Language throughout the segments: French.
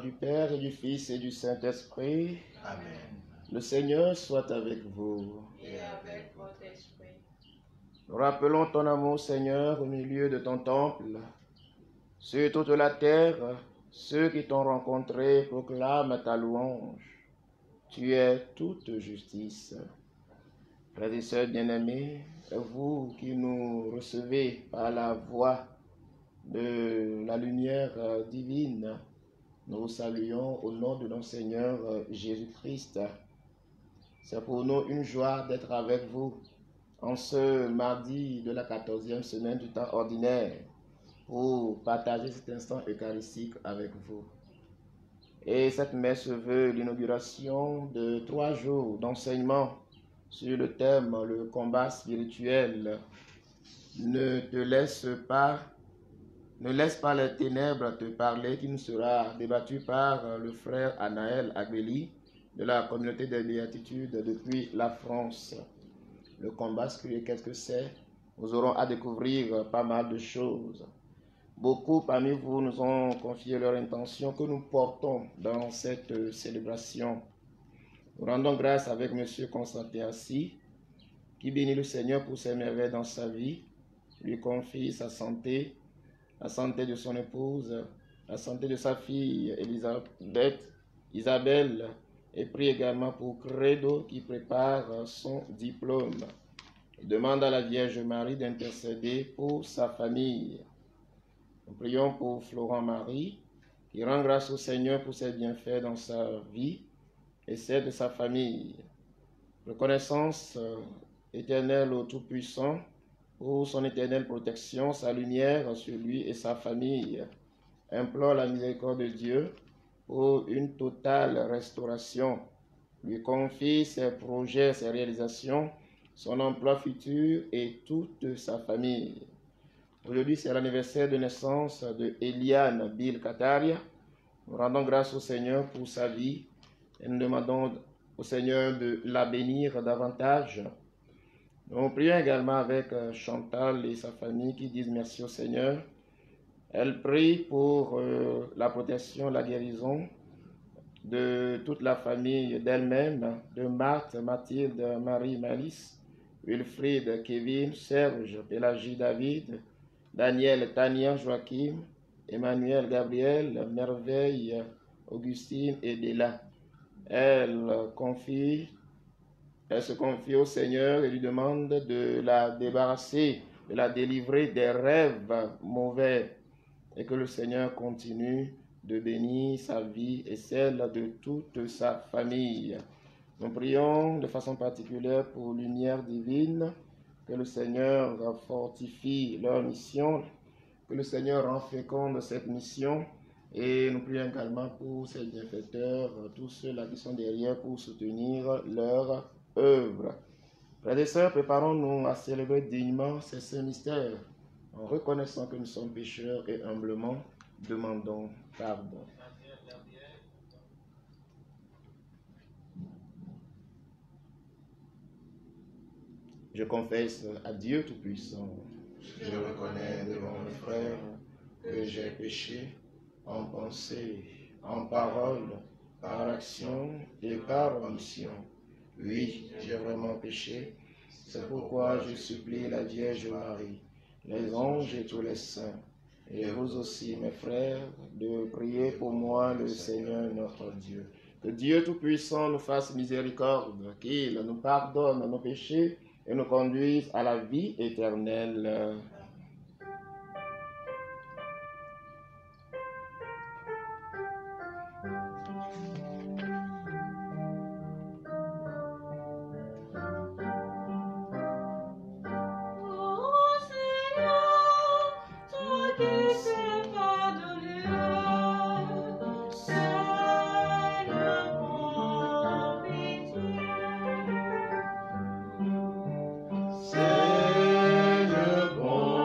du Père et du Fils et du Saint-Esprit. Amen. Le Seigneur soit avec vous. Et avec votre esprit. Nous rappelons ton amour, Seigneur, au milieu de ton temple. Sur toute la terre, ceux qui t'ont rencontré proclament ta louange. Tu es toute justice. Frères et sœurs bien-aimés, vous qui nous recevez par la voix de la lumière divine, nous vous saluons au nom de notre Seigneur Jésus-Christ. C'est pour nous une joie d'être avec vous en ce mardi de la 14e semaine du temps ordinaire pour partager cet instant eucharistique avec vous. Et cette messe veut l'inauguration de 3 jours d'enseignement sur le thème « Le combat spirituel ». Ne laisse pas les ténèbres te parler, qui nous sera débattu par le frère Anaël Agbeli de la communauté des béatitudes depuis la France. Le combat spirituel, qu'est-ce que c'est? Nous aurons à découvrir pas mal de choses. Beaucoup parmi vous nous ont confié leur intention que nous portons dans cette célébration. Nous rendons grâce avec M. Constantin Assis, qui bénit le Seigneur pour ses merveilles dans sa vie, lui confie sa santé, la santé de son épouse, la santé de sa fille Isabelle, et prie également pour Credo qui prépare son diplôme. Il demande à la Vierge Marie d'intercéder pour sa famille. Nous prions pour Florent Marie, qui rend grâce au Seigneur pour ses bienfaits dans sa vie et celle de sa famille. Reconnaissance éternelle au Tout-Puissant pour son éternelle protection, sa lumière sur lui et sa famille. Implore la miséricorde de Dieu pour une totale restauration. Lui confie ses projets, ses réalisations, son emploi futur et toute sa famille. Aujourd'hui, c'est l'anniversaire de naissance de Eliane Bill Kataria. Nous rendons grâce au Seigneur pour sa vie et nous demandons au Seigneur de la bénir davantage. Nous prions également avec Chantal et sa famille qui disent merci au Seigneur. Elle prie pour la protection, la guérison de toute la famille d'elle-même, de Marthe, Mathilde, Marie, Malice, Wilfried, Kevin, Serge, Pélagie, David, Daniel, Tania, Joachim, Emmanuel, Gabriel, Merveille, Augustine et Della. Elle se confie au Seigneur et lui demande de la débarrasser, de la délivrer des rêves mauvais et que le Seigneur continue de bénir sa vie et celle de toute sa famille. Nous prions de façon particulière pour Lumière Divine, que le Seigneur fortifie leur mission, que le Seigneur rend féconde cette mission. Et nous prions également pour ces bienfaiteurs, tous ceux-là qui sont derrière pour soutenir leur œuvre. Frères et sœurs, préparons-nous à célébrer dignement ces saints mystères, en reconnaissant que nous sommes pécheurs et humblement demandons pardon. Je confesse à Dieu Tout-Puissant. Je reconnais devant mes frères que j'ai péché en pensée, en parole, par action et par omission. Oui, j'ai vraiment péché. C'est pourquoi je supplie la Vierge Marie, les anges et tous les saints, et vous aussi, mes frères, de prier pour moi le Seigneur notre Dieu. Que Dieu Tout-Puissant nous fasse miséricorde, qu'il nous pardonne nos péchés et nous conduise à la vie éternelle. C'est le bon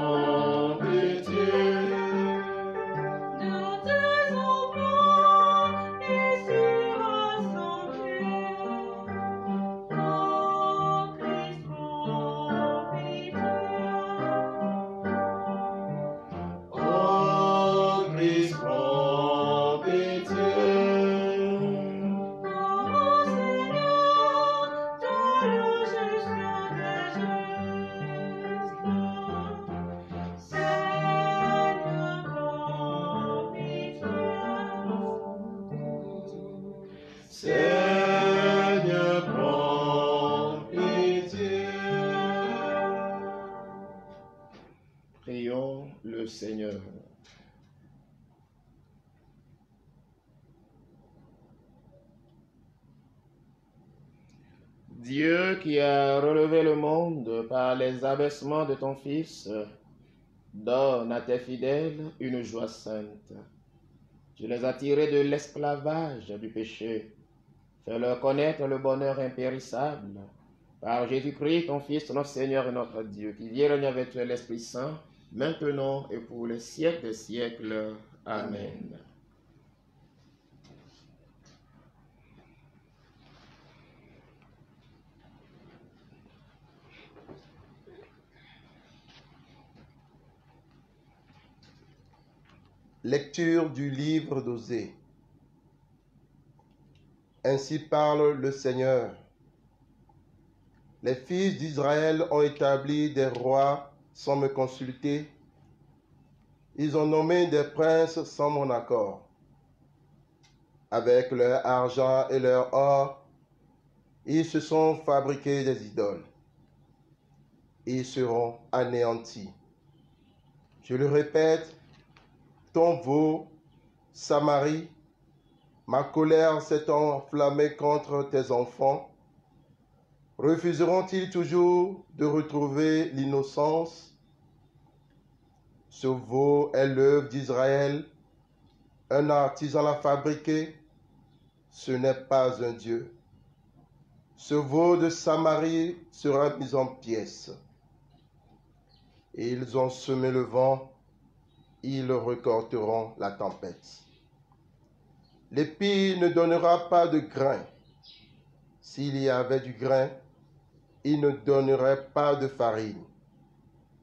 Dieu qui a relevé le monde par les abaissements de ton Fils, donne à tes fidèles une joie sainte. Tu les as tirés de l'esclavage du péché. Fais-leur connaître le bonheur impérissable. Par Jésus-Christ, ton Fils, notre Seigneur et notre Dieu, qui vient régner avec toi l'Esprit Saint, maintenant et pour les siècles des siècles. Amen. Lecture du livre d'Osée. Ainsi parle le Seigneur. Les fils d'Israël ont établi des rois sans me consulter. Ils ont nommé des princes sans mon accord. Avec leur argent et leur or, ils se sont fabriqués des idoles. Ils seront anéantis. Je le répète, ton veau, Samarie, ma colère s'est enflammée contre tes enfants. Refuseront-ils toujours de retrouver l'innocence? Ce veau est l'œuvre d'Israël, un artisan l'a fabriqué, ce n'est pas un Dieu. Ce veau de Samarie sera mis en pièces. Ils ont semé le vent, ils récolteront la tempête. L'épi ne donnera pas de grain. S'il y avait du grain, il ne donnerait pas de farine.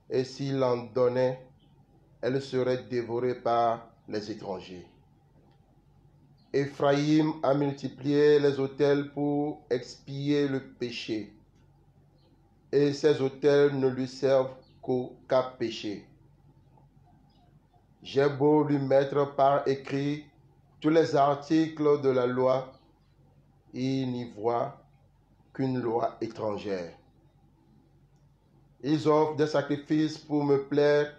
Et s'il en donnait, elle serait dévorée par les étrangers. Éphraïm a multiplié les autels pour expier le péché, et ces autels ne lui servent qu'à pécher. J'ai beau lui mettre par écrit tous les articles de la loi, il n'y voit qu'une loi étrangère. Ils offrent des sacrifices pour me plaire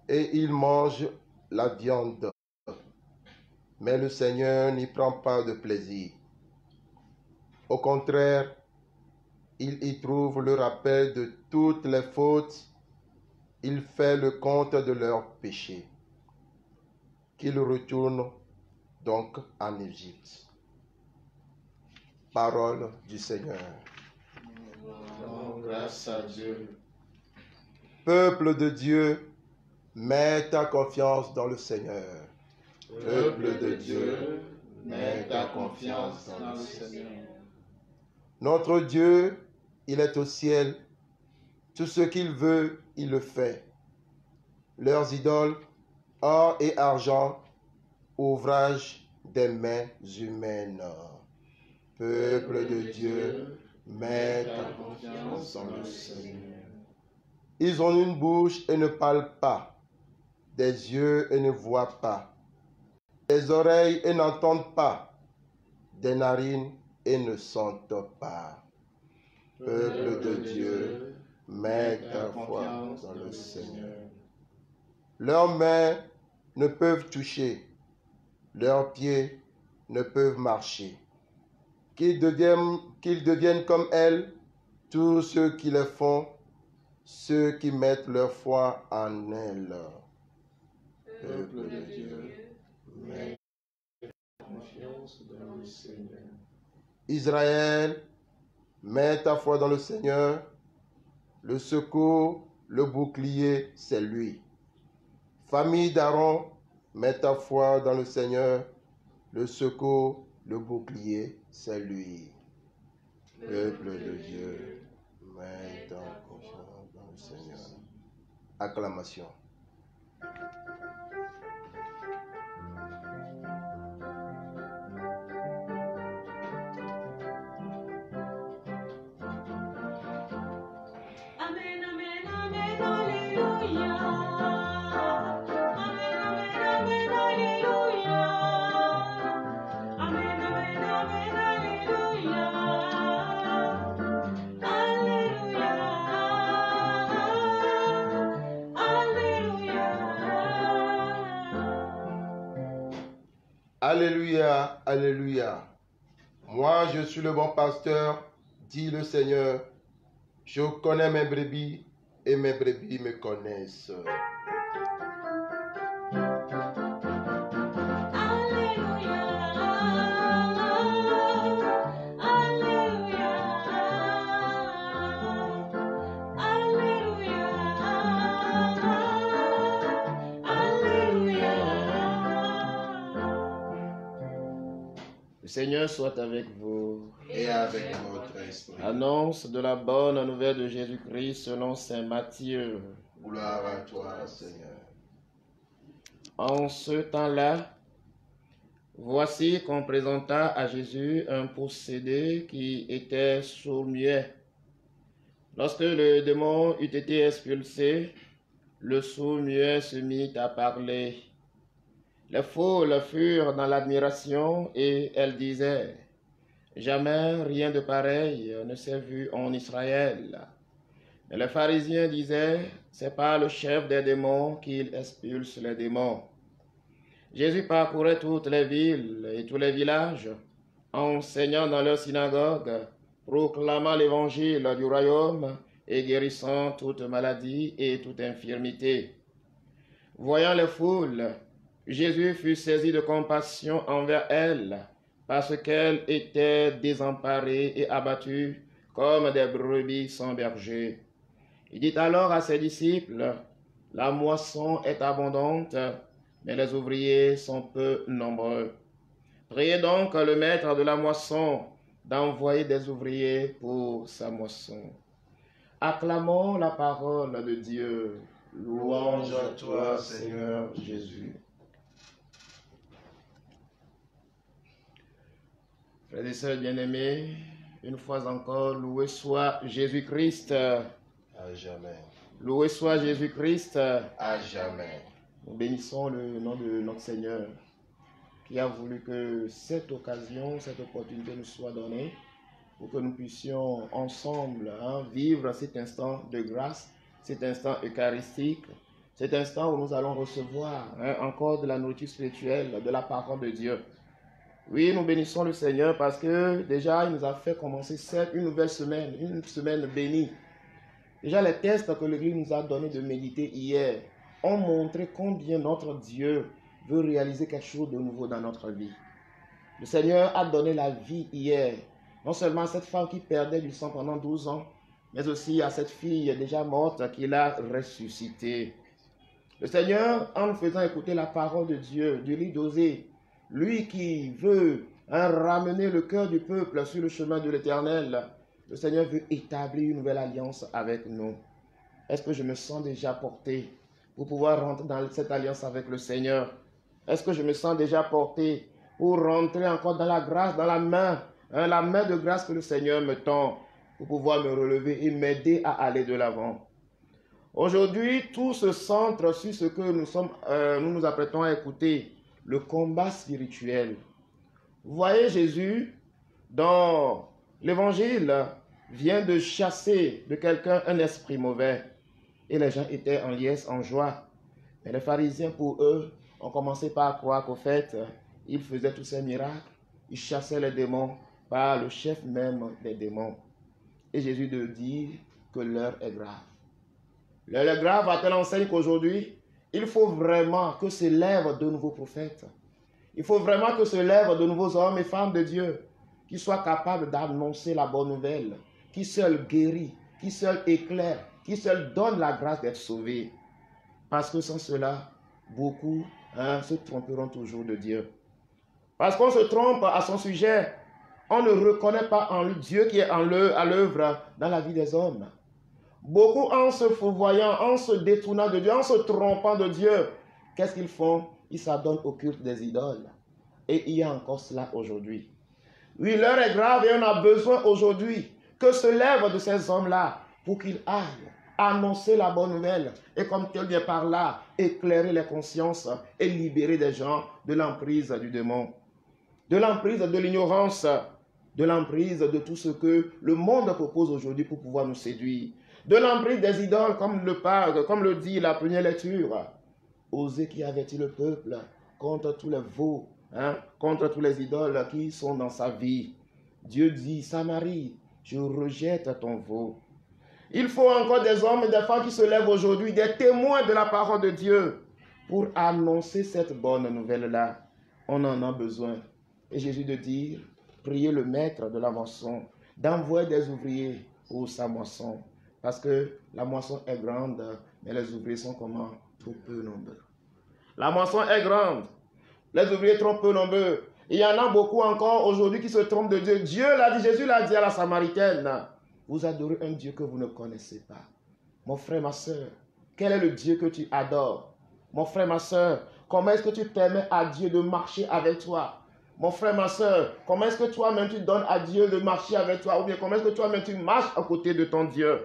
et ils mangent la viande. Mais le Seigneur n'y prend pas de plaisir. Au contraire, il y trouve le rappel de toutes les fautes. Il fait le compte de leurs péchés. Qu'ils retournent donc en Égypte. Parole du Seigneur. Grâce à Dieu. Peuple de Dieu, mets ta confiance dans le Seigneur. Peuple de Dieu, mets ta confiance dans le Seigneur. Notre Dieu, il est au ciel. Tout ce qu'il veut, il le fait. Leurs idoles, or et argent, ouvrage des mains humaines. Peuple de Dieu, mets ta confiance dans le Seigneur. Ils ont une bouche et ne parlent pas, des yeux et ne voient pas, des oreilles et n'entendent pas, des narines et ne sentent pas. Peuple de Dieu, mets ta confiance dans le Seigneur. Leurs mains ne peuvent toucher, leurs pieds ne peuvent marcher. Qu'ils deviennent comme elles, tous ceux qui les font, ceux qui mettent leur foi en elles. Peuple de Dieu, mets ta confiance dans le Seigneur. Israël, mets ta foi dans le Seigneur. Le secours, le bouclier, c'est lui. Famille d'Aaron, mets ta foi dans le Seigneur. Le secours, le bouclier, c'est lui. Peuple de Dieu, mets ta confiance dans le Seigneur. Acclamation. Amen, amen, amen, alléluia. Amen, amen, amen, alléluia. Amen, amen, amen, alléluia. Alléluia. Alléluia. Alléluia, alléluia. Moi, je suis le bon pasteur. Dis le Seigneur, je connais mes brebis et mes brebis me connaissent. Le Seigneur soit avec vous. Et avec votre esprit. Annonce de la bonne nouvelle de Jésus-Christ selon saint Matthieu. Gloire à toi, Seigneur. En ce temps-là, voici qu'on présenta à Jésus un possédé qui était sourd-muet. Lorsque le démon eut été expulsé, le sourd-muet se mit à parler. Les foules furent dans l'admiration et elles disaient: jamais rien de pareil ne s'est vu en Israël. Mais les pharisiens disaient: c'est par le chef des démons qu'il expulse les démons. Jésus parcourait toutes les villes et tous les villages, enseignant dans leurs synagogues, proclamant l'évangile du royaume et guérissant toute maladie et toute infirmité. Voyant les foules, Jésus fut saisi de compassion envers elles, parce qu'elles étaient désemparées et abattues comme des brebis sans berger. Il dit alors à ses disciples: la moisson est abondante, mais les ouvriers sont peu nombreux. Priez donc le maître de la moisson d'envoyer des ouvriers pour sa moisson. Acclamons la parole de Dieu. Louange à toi, Seigneur Jésus. Frères et sœurs bien-aimés, une fois encore, loué soit Jésus-Christ. À jamais. Loué soit Jésus-Christ. À jamais. Nous bénissons le nom de notre Seigneur qui a voulu que cette occasion, cette opportunité nous soit donnée pour que nous puissions ensemble vivre cet instant de grâce, cet instant eucharistique, cet instant où nous allons recevoir encore de la nourriture spirituelle, de la parole de Dieu. Oui, nous bénissons le Seigneur parce que déjà il nous a fait commencer une nouvelle semaine, une semaine bénie. Déjà les textes que l'Église nous a donné de méditer hier ont montré combien notre Dieu veut réaliser quelque chose de nouveau dans notre vie. Le Seigneur a donné la vie hier, non seulement à cette femme qui perdait du sang pendant 12 ans, mais aussi à cette fille déjà morte qu'il a ressuscitée. Le Seigneur, en nous faisant écouter la parole de Dieu, du livre d'Osée, lui qui veut ramener le cœur du peuple sur le chemin de l'Éternel, le Seigneur veut établir une nouvelle alliance avec nous. Est-ce que je me sens déjà porté pour pouvoir rentrer dans cette alliance avec le Seigneur? Est-ce que je me sens déjà porté pour rentrer encore dans la grâce, dans la main de grâce que le Seigneur me tend pour pouvoir me relever et m'aider à aller de l'avant? Aujourd'hui, tout se centre sur ce que nous nous apprêtons à écouter, le combat spirituel. Vous voyez, Jésus, dans l'évangile, vient de chasser de quelqu'un un esprit mauvais. Et les gens étaient en liesse, en joie. Mais les pharisiens, pour eux, ont commencé par croire qu'au fait, il faisait tous ces miracles. Il chassait les démons par le chef même des démons. Et Jésus de dire que l'heure est grave. L'heure est grave à telle enseigne qu'aujourd'hui, il faut vraiment que se lèvent de nouveaux prophètes. Il faut vraiment que se lèvent de nouveaux hommes et femmes de Dieu qui soient capables d'annoncer la bonne nouvelle, qui seul guérit, qui seul éclaire, qui seul donne la grâce d'être sauvé. Parce que sans cela, beaucoup se tromperont toujours de Dieu. Parce qu'on se trompe à son sujet, on ne reconnaît pas en lui Dieu qui est à l'œuvre dans la vie des hommes. Beaucoup en se fourvoyant, en se détournant de Dieu, en se trompant de Dieu, qu'est-ce qu'ils font? Ils s'adonnent au culte des idoles. Et il y a encore cela aujourd'hui. Oui, l'heure est grave et on a besoin aujourd'hui que se lèvent de ces hommes-là pour qu'ils aillent annoncer la bonne nouvelle et comme tel bien par là, éclairer les consciences et libérer des gens de l'emprise du démon, de l'emprise de l'ignorance, de l'emprise de tout ce que le monde propose aujourd'hui pour pouvoir nous séduire, de l'emprise des idoles comme le dit la première lecture. Osée qui avertit le peuple contre tous les veaux, contre tous les idoles qui sont dans sa vie. Dieu dit, Samarie Je rejette ton veau. Il faut encore des hommes et des femmes qui se lèvent aujourd'hui, des témoins de la parole de Dieu, pour annoncer cette bonne nouvelle-là. On en a besoin. Et Jésus de dire, priez le maître de la moisson, d'envoyer des ouvriers pour sa moisson. Parce que la moisson est grande, mais les ouvriers sont comment? Trop peu nombreux. La moisson est grande, les ouvriers trop peu nombreux. Il y en a beaucoup encore aujourd'hui qui se trompent de Dieu. Dieu l'a dit, Jésus l'a dit à la Samaritaine. Vous adorez un Dieu que vous ne connaissez pas. Mon frère, ma soeur, quel est le Dieu que tu adores? Mon frère, ma soeur, comment est-ce que tu permets à Dieu de marcher avec toi? Mon frère, ma soeur, comment est-ce que toi-même tu donnes à Dieu de marcher avec toi? Ou bien comment est-ce que toi-même tu marches à côté de ton Dieu?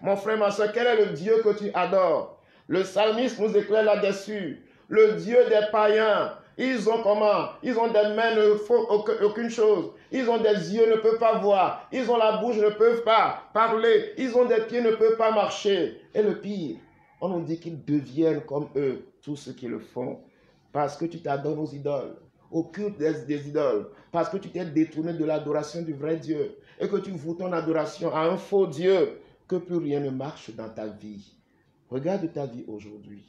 Mon frère, ma soeur, quel est le Dieu que tu adores? Le psalmiste nous éclaire là-dessus. Le Dieu des païens. Ils ont comment? Ils ont des mains, ne font aucune chose. Ils ont des yeux, ne peuvent pas voir. Ils ont la bouche, ne peuvent pas parler. Ils ont des pieds, ne peuvent pas marcher. Et le pire, on nous dit qu'ils deviennent comme eux, tous ceux qui le font. Parce que tu t'adonnes aux idoles, au culte des idoles. Parce que tu t'es détourné de l'adoration du vrai Dieu. Et que tu voues ton adoration à un faux Dieu. Que plus rien ne marche dans ta vie. Regarde ta vie aujourd'hui.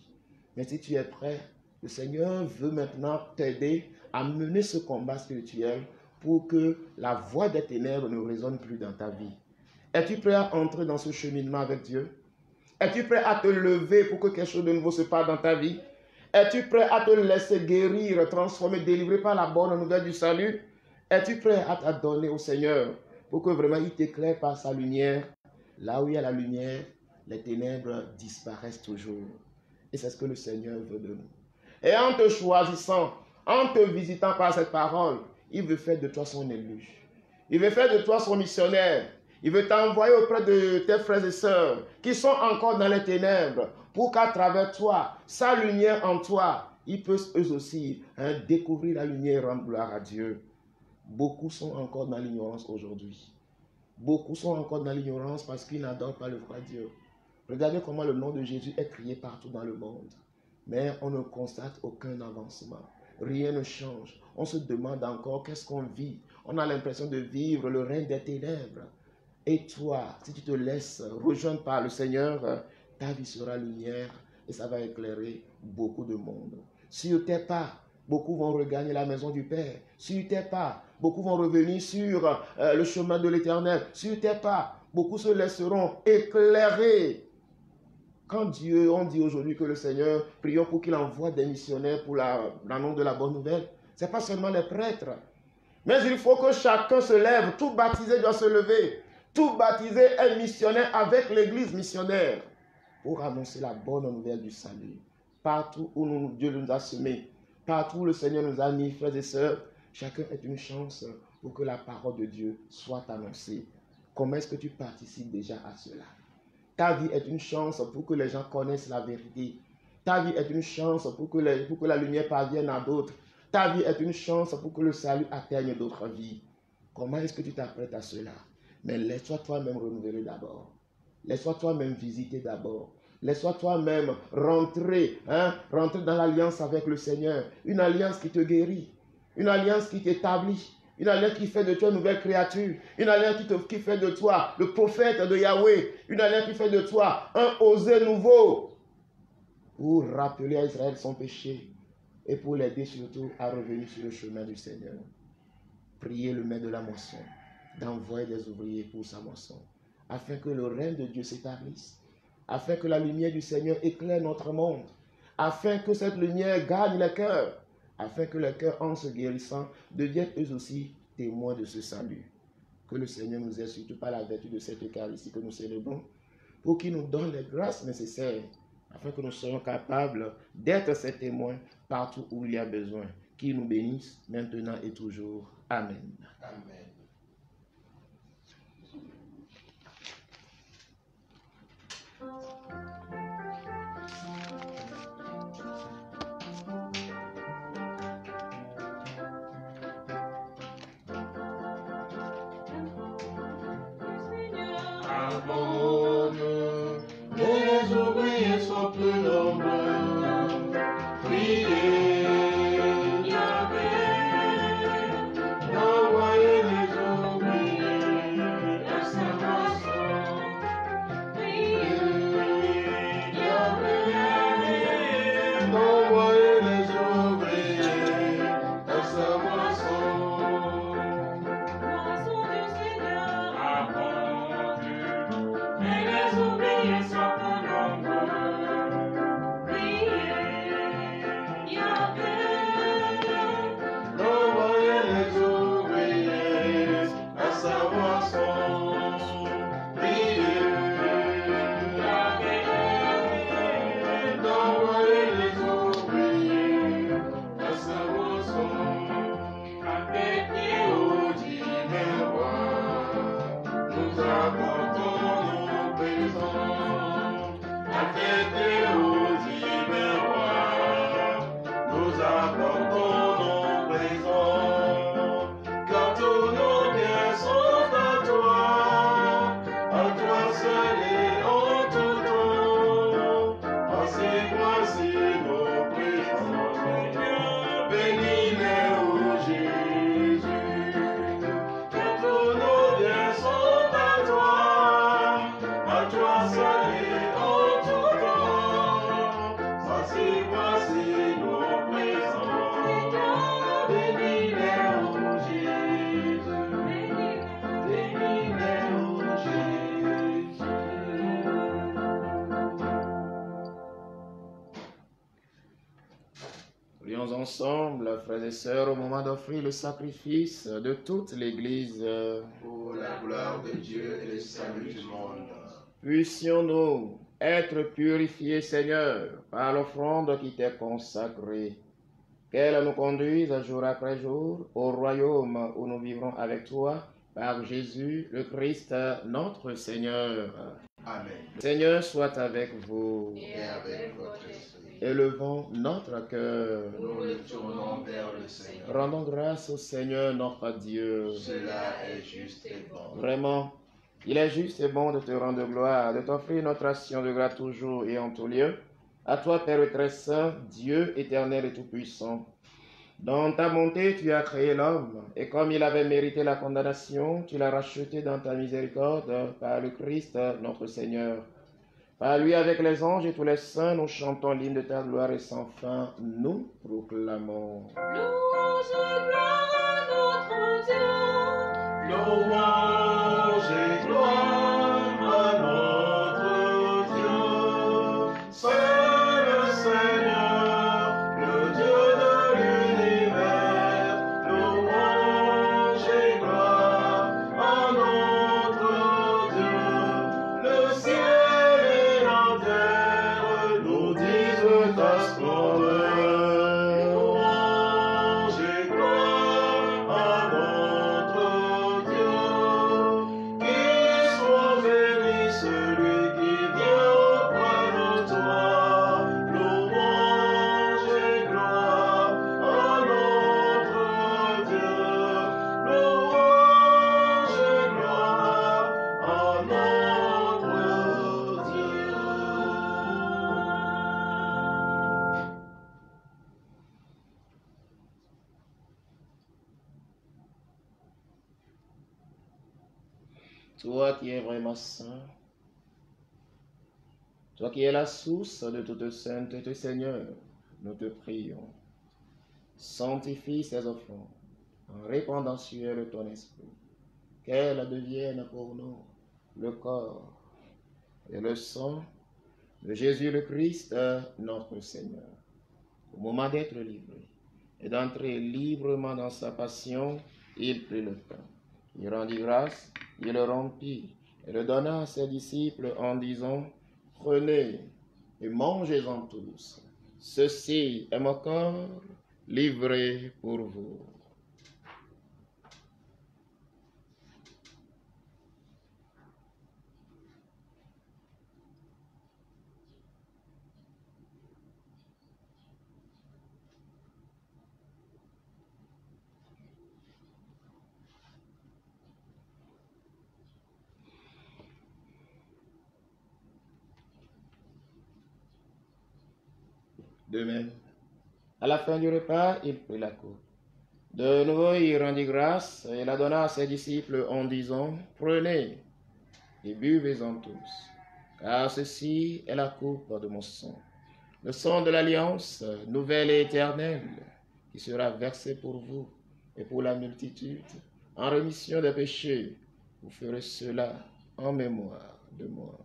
Mais si tu es prêt, le Seigneur veut maintenant t'aider à mener ce combat spirituel pour que la voix des ténèbres ne résonne plus dans ta vie. Es-tu prêt à entrer dans ce cheminement avec Dieu? Es-tu prêt à te lever pour que quelque chose de nouveau se passe dans ta vie? Es-tu prêt à te laisser guérir, transformer, délivrer par la bonne nouvelle du salut? Es-tu prêt à t'adonner au Seigneur pour que vraiment il t'éclaire par sa lumière? Là où il y a la lumière, les ténèbres disparaissent toujours. Et c'est ce que le Seigneur veut de nous. Et en te choisissant, en te visitant par cette parole, il veut faire de toi son élu. Il veut faire de toi son missionnaire. Il veut t'envoyer auprès de tes frères et sœurs qui sont encore dans les ténèbres pour qu'à travers toi, sa lumière en toi, ils peuvent eux aussi découvrir la lumière et rendre gloire à Dieu. Beaucoup sont encore dans l'ignorance aujourd'hui. Beaucoup sont encore dans l'ignorance parce qu'ils n'adorent pas le vrai Dieu. Regardez comment le nom de Jésus est crié partout dans le monde. Mais on ne constate aucun avancement. Rien ne change. On se demande encore qu'est-ce qu'on vit. On a l'impression de vivre le règne des ténèbres. Et toi, si tu te laisses rejoindre par le Seigneur, ta vie sera lumière et ça va éclairer beaucoup de monde. Sur tes pas, beaucoup vont regagner la maison du Père. Sur tes pas, beaucoup vont revenir sur le chemin de l'Éternel. Sur tes pas, beaucoup se laisseront éclairer. Quand Dieu, on dit aujourd'hui que le Seigneur, prions pour qu'il envoie des missionnaires pour l'annonce de la bonne nouvelle. Ce n'est pas seulement les prêtres. Mais il faut que chacun se lève. Tout baptisé doit se lever. Tout baptisé est missionnaire avec l'église missionnaire pour annoncer la bonne nouvelle du salut. Partout où Dieu nous a semés, partout où le Seigneur nous a mis, frères et sœurs, chacun est une chance pour que la parole de Dieu soit annoncée. Comment est-ce que tu participes déjà à cela? Ta vie est une chance pour que les gens connaissent la vérité. Ta vie est une chance pour que la lumière parvienne à d'autres. Ta vie est une chance pour que le salut atteigne d'autres vies. Comment est-ce que tu t'apprêtes à cela? Mais laisse-toi toi-même renouveler d'abord. Laisse-toi toi-même visiter d'abord. Laisse-toi toi-même rentrer dans l'alliance avec le Seigneur. Une alliance qui te guérit. Une alliance qui t'établit. Une alliance qui fait de toi une nouvelle créature. Une alliance qui fait de toi le prophète de Yahweh. Une alliance qui fait de toi un osé nouveau. Pour rappeler à Israël son péché. Et pour l'aider surtout à revenir sur le chemin du Seigneur. Priez le maître de la moisson d'envoyer des ouvriers pour sa moisson. Afin que le règne de Dieu s'établisse. Afin que la lumière du Seigneur éclaire notre monde. Afin que cette lumière gagne les cœurs. Afin que les cœurs, en se guérissant, deviennent eux aussi témoins de ce salut. Que le Seigneur nous aide surtout par la vertu de cette Eucharistie que nous célébrons, pour qu'il nous donne les grâces nécessaires, afin que nous soyons capables d'être ces témoins partout où il y a besoin. Qu'il nous bénisse maintenant et toujours. Amen. Amen. Les ouvriers sont peu nombreux. Priez, Yahweh, envoyez les ouvriers. ouvriers sont peu nombreux. Priez, Yahvé, d'envoyer les ouvriers à sa moisson. Priez, Yahvé, d'envoyer les ouvriers à sa moisson. Affectés au divin roi, nous apportons nos présents. Affectés au divin roi, nous apportons nos présents. Car tous nos biens sont à toi seul et en tout temps. Voici nos présents. Bénis-les, ô Jésus. Car tous nos biens sont à toi seul et en tout temps. Voici nos présents. Bénis-les, ô Jésus. Bénis-les, ô Jésus. Prions ensemble, frères et sœurs, au moment d'offrir le sacrifice de toute l'Église. Pour la gloire de Dieu et le salut du monde. Puissions-nous être purifiés, Seigneur, par l'offrande qui t'est consacrée, qu'elle nous conduise jour après jour au royaume où nous vivrons avec toi, par Jésus le Christ, notre Seigneur. Amen. Le Seigneur soit avec vous. Et avec votre esprit. Élevons notre cœur. Nous nous tournons vers le Seigneur. Rendons grâce au Seigneur notre Dieu. Cela est juste et bon. Vraiment, il est juste et bon de te rendre gloire, de t'offrir notre action de grâce toujours et en tout lieu. À toi, Père très saint, Dieu éternel et tout-puissant. Dans ta bonté, tu as créé l'homme, et comme il avait mérité la condamnation, tu l'as racheté dans ta miséricorde par le Christ, notre Seigneur. Par lui, avec les anges et tous les saints, nous chantons l'hymne de ta gloire et sans fin, nous proclamons. Louange et gloire à notre Dieu. Louange et gloire à notre Dieu. C'est le Seigneur, le Dieu de l'univers. Louange et gloire à notre Dieu. Le ciel et la terre nous disent ta splendeur. Louange et gloire à notre Dieu. Qu'il soit béni celui qui vient auprès de toi. Louange et gloire à notre Dieu. Louange et gloire à notre Dieu. Toi qui es vraiment saint, toi qui es la source de toute sainteté, Seigneur, nous te prions. Sanctifie ces offrandes en répandant sur elles ton esprit, qu'elles deviennent pour nous le corps et le sang de Jésus le Christ, notre Seigneur. Au moment d'être livré et d'entrer librement dans sa passion, il prit le pain. Il rendit grâce, il le rompit et le donna à ses disciples en disant, « Prenez et mangez-en tous. Ceci est mon corps livré pour vous. » De même, à la fin du repas, il prit la coupe. De nouveau, il rendit grâce et la donna à ses disciples en disant, « Prenez et buvez-en tous, car ceci est la coupe de mon sang, le sang de l'alliance nouvelle et éternelle, qui sera versé pour vous et pour la multitude, en rémission des péchés. Vous ferez cela en mémoire de moi. »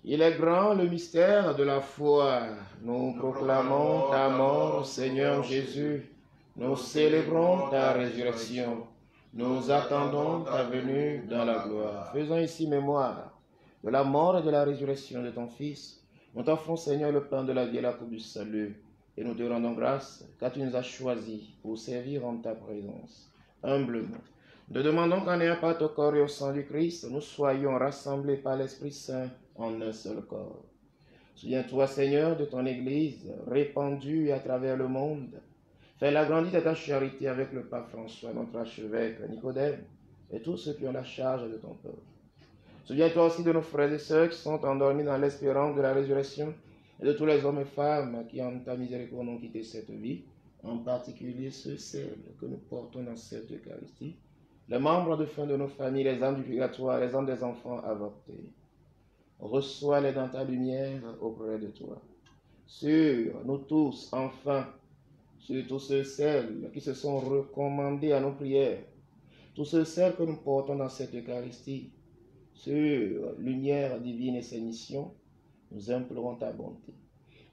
Il est grand le mystère de la foi. Nous proclamons ta mort, Seigneur Jésus. Nous célébrons ta résurrection. Nous attendons ta venue dans la gloire. Faisons ici mémoire de la mort et de la résurrection de ton Fils. Nous t'offrons, Seigneur, le pain de la vie et la coupe du salut. Et nous te rendons grâce car tu nous as choisis pour servir en ta présence. Humblement. Nous demandons qu'en ayant part au corps et au sang du Christ, nous soyons rassemblés par l'Esprit Saint en un seul corps. Souviens-toi, Seigneur, de ton Église répandue à travers le monde. Fais-la grandir de ta charité avec le pape François, notre archevêque Nicodème, et tous ceux qui ont la charge de ton peuple. Souviens-toi aussi de nos frères et sœurs qui sont endormis dans l'espérance de la résurrection, et de tous les hommes et femmes qui, en ta miséricorde, ont quitté cette vie, en particulier ceux, celles que nous portons dans cette Eucharistie, les membres de fin de nos familles, les âmes du purgatoire, les âmes des enfants avortés. Reçois-les dans ta lumière auprès de toi. Sur nous tous, enfin, sur tous ceux, celles qui se sont recommandés à nos prières, tous ceux, celles que nous portons dans cette Eucharistie, sur lumière divine et ses missions, nous implorons ta bonté.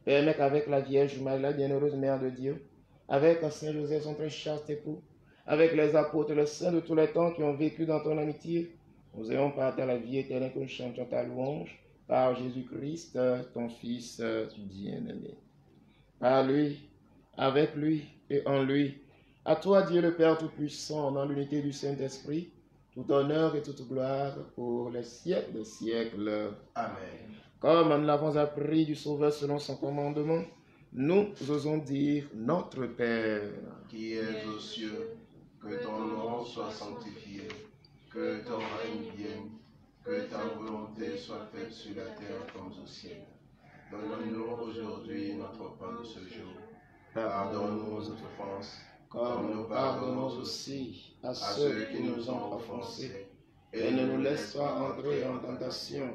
Permets qu'avec la Vierge Marie, la bienheureuse Mère de Dieu, avec Saint Joseph, son très chaste époux, avec les apôtres, les saints de tous les temps qui ont vécu dans ton amitié, nous ayons partage la vie éternelle que nous chantions ta louange par Jésus-Christ, ton Fils bien-aimé. Par lui, avec lui et en lui, à toi Dieu le Père Tout-Puissant, dans l'unité du Saint-Esprit, tout honneur et toute gloire pour les siècles des siècles. Amen. Comme nous l'avons appris du Sauveur selon son commandement, nous osons dire notre Père, qui es aux cieux, que ton nom soit sanctifié, que ton règne vienne, que ta volonté soit faite sur la terre comme au ciel. Donne-nous aujourd'hui notre pain de ce jour. Pardonne-nous nos offenses, comme nous pardonnons aussi à ceux qui nous ont offensés. Et ne nous laisse pas entrer en tentation,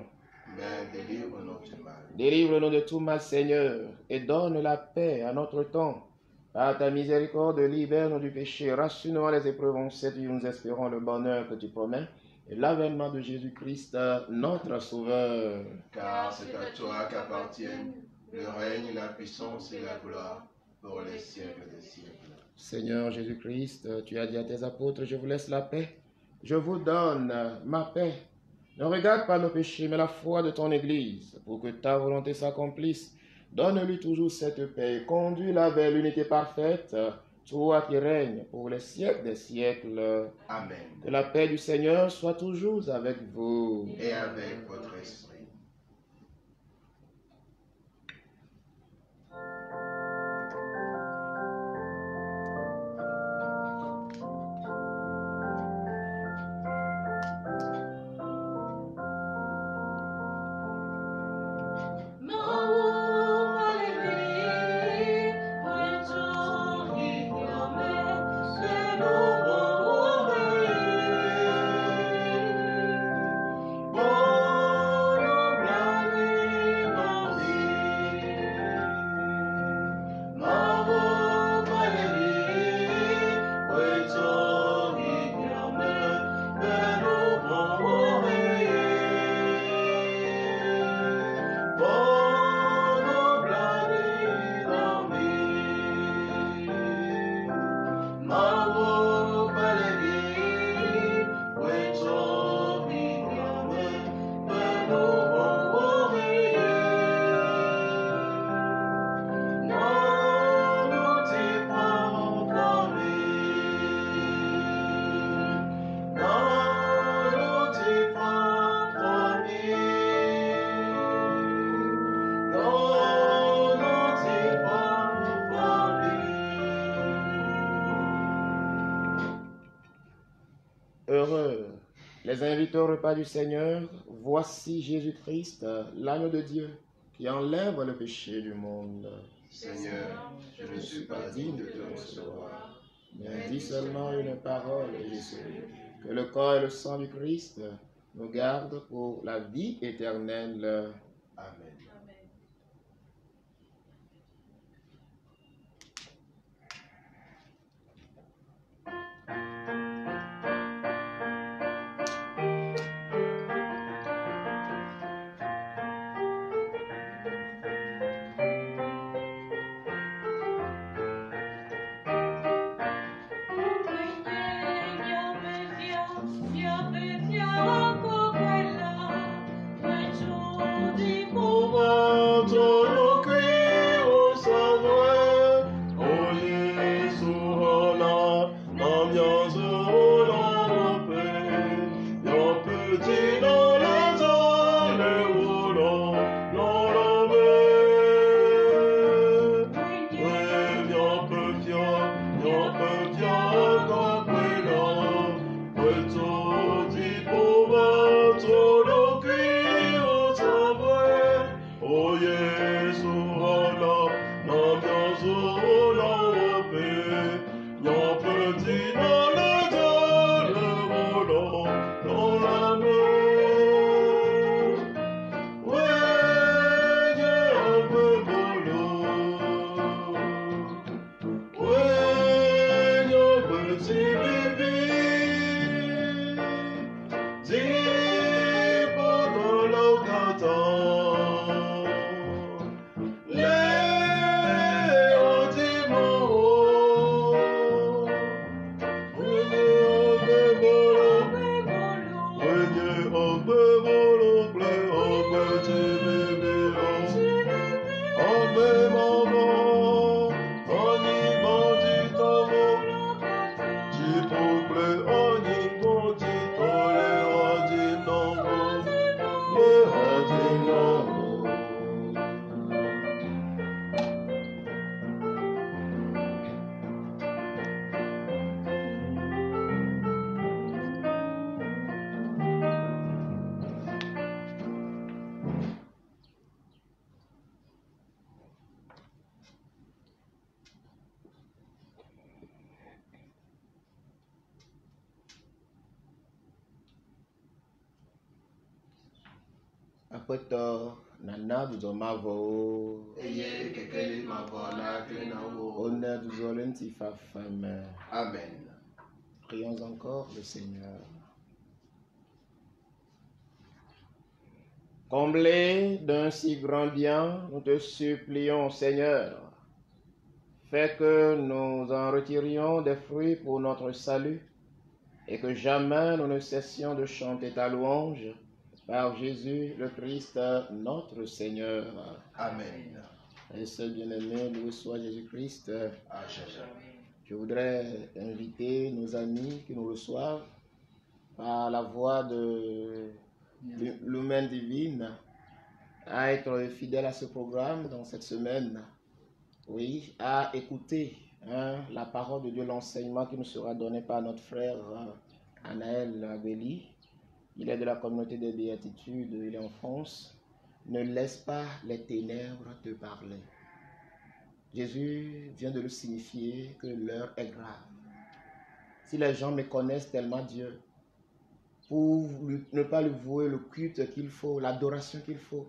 mais délivre-nous du mal. Délivre-nous de tout mal, Seigneur, et donne la paix à notre temps. Par ta miséricorde, libère-nous du péché, rassure-nous les épreuves en cette vie, nous espérons le bonheur que tu promets, et l'avènement de Jésus-Christ, notre Sauveur. Car c'est à toi qu'appartiennent le règne, la puissance et la gloire pour les siècles des siècles. Seigneur Jésus-Christ, tu as dit à tes apôtres, je vous laisse la paix, je vous donne ma paix. Ne regarde pas nos péchés, mais la foi de ton Église, pour que ta volonté s'accomplisse. Donne-lui toujours cette paix, conduis-la vers l'unité parfaite, toi qui règnes pour les siècles des siècles. Amen. Que la paix du Seigneur soit toujours avec vous. Et avec votre esprit. Heureux les invités au repas du Seigneur, voici Jésus-Christ, l'agneau de Dieu, qui enlève le péché du monde. Seigneur, je ne suis pas digne de te recevoir, Mais dis seulement une parole et je serai. Que le corps et le sang du Christ nous gardent pour la vie éternelle. Amen. Apeto nana duzomavo. Eye kekeli mavola klenao. Honneur duzolenti fafame. Amen. Prions encore le Seigneur. Comblé d'un si grand bien, nous te supplions, Seigneur, fais que nous en retirions des fruits pour notre salut et que jamais nous ne cessions de chanter ta louange par Jésus le Christ, notre Seigneur. Amen. Et seul bien-aimé, loué soit Jésus-Christ. Je voudrais inviter nos amis qui nous reçoivent par la voix de Lumen Divine à être fidèles à ce programme dans cette semaine. Oui, à écouter la parole de Dieu, l'enseignement qui nous sera donné par notre frère Anaël Abeli. Il est de la communauté des Béatitudes, il est en France. Ne laisse pas les ténèbres te parler. Jésus vient de le signifier que l'heure est grave. Si les gens méconnaissent tellement Dieu, pour ne pas lui vouer le culte qu'il faut, l'adoration qu'il faut,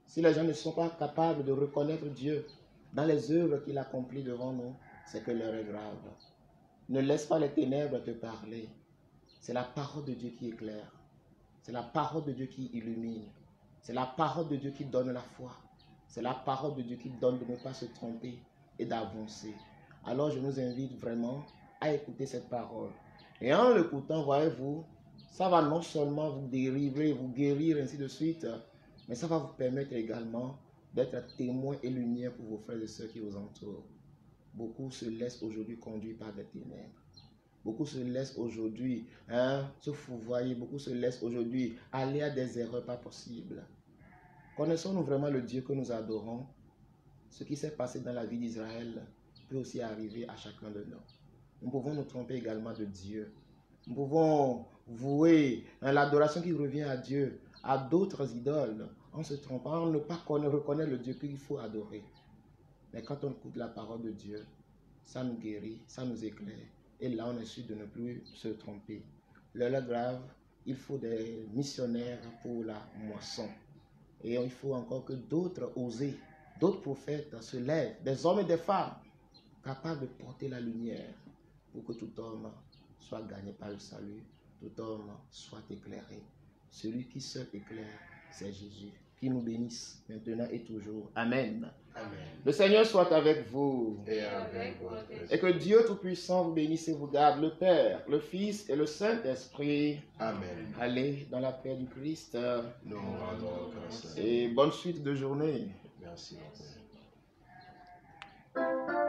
si les gens ne sont pas capables de reconnaître Dieu dans les œuvres qu'il accomplit devant nous, c'est que l'heure est grave. Ne laisse pas les ténèbres te parler. C'est la parole de Dieu qui éclaire. C'est la parole de Dieu qui illumine. C'est la parole de Dieu qui donne la foi. C'est la parole de Dieu qui donne de ne pas se tromper et d'avancer. Alors je nous invite vraiment à écouter cette parole. Et en l'écoutant, voyez-vous, ça va non seulement vous délivrer, vous guérir, ainsi de suite, mais ça va vous permettre également d'être témoin et lumière pour vos frères et sœurs qui vous entourent. Beaucoup se laissent aujourd'hui conduire par des ténèbres. Beaucoup se laissent aujourd'hui se fourvoyer. Beaucoup se laissent aujourd'hui aller à des erreurs pas possibles. Connaissons-nous vraiment le Dieu que nous adorons? Ce qui s'est passé dans la vie d'Israël peut aussi arriver à chacun de nous. Nous pouvons nous tromper également de Dieu. Nous pouvons vouer l'adoration qui revient à Dieu à d'autres idoles en se trompant, en ne pas reconnaître le Dieu qu'il faut adorer. Mais quand on écoute la parole de Dieu, ça nous guérit, ça nous éclaire. Et là, on est sûr de ne plus se tromper. L'heure est grave, il faut des missionnaires pour la moisson. Et il faut encore que d'autres osent, d'autres prophètes se lèvent, des hommes et des femmes, capables de porter la lumière pour que tout homme soit gagné par le salut, tout homme soit éclairé. Celui qui seul éclaire, c'est Jésus. qui nous bénisse maintenant et toujours. Amen. Amen. Le Seigneur soit avec vous. Et avec votre Et esprit. que Dieu Tout-Puissant vous bénisse et vous garde, le Père, le Fils et le Saint-Esprit. Amen. Allez dans la paix du Christ Nous rendons grâce à Dieu. et bonne suite de journée. Merci, mon Père.